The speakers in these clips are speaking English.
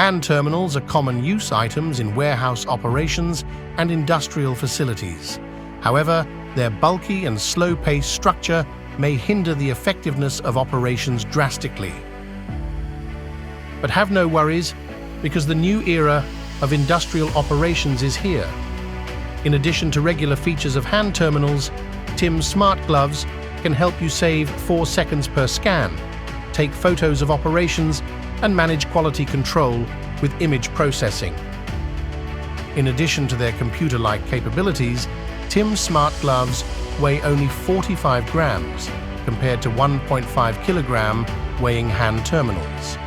Hand terminals are common use items in warehouse operations and industrial facilities. However, their bulky and slow-paced structure may hinder the effectiveness of operations drastically. But have no worries, because the new era of industrial operations is here. In addition to regular features of hand terminals, TIM Smart Gloves can help you save 4 seconds per scan, take photos of operations, and manage quality control with image processing. In addition to their computer-like capabilities, TIM Smart Gloves weigh only 45 grams compared to 1.5 kilogram weighing hand terminals.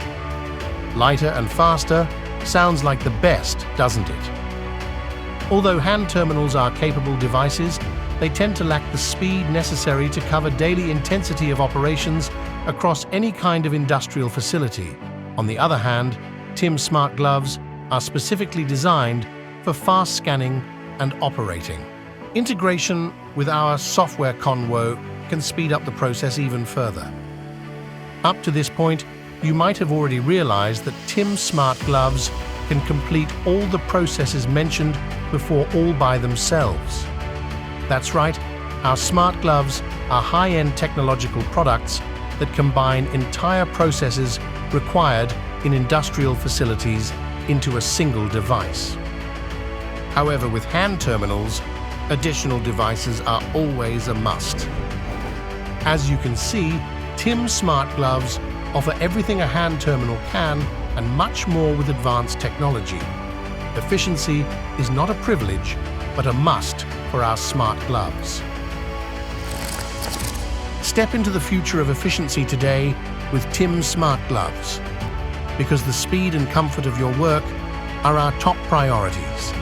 Lighter and faster sounds like the best, doesn't it? Although hand terminals are capable devices, they tend to lack the speed necessary to cover daily intensity of operations across any kind of industrial facility. On the other hand, TIM Smart Gloves are specifically designed for fast scanning and operating. Integration with our software Convo can speed up the process even further. Up to this point, you might have already realized that TIM Smart Gloves can complete all the processes mentioned before all by themselves. That's right, our smart gloves are high-end technological products that combine entire processes required in industrial facilities into a single device. However, with hand terminals, additional devices are always a must. As you can see, TIM Smart Gloves offer everything a hand terminal can and much more with advanced technology. Efficiency is not a privilege, but a must for our smart gloves. Step into the future of efficiency today with TIM Smart Gloves, because the speed and comfort of your work are our top priorities.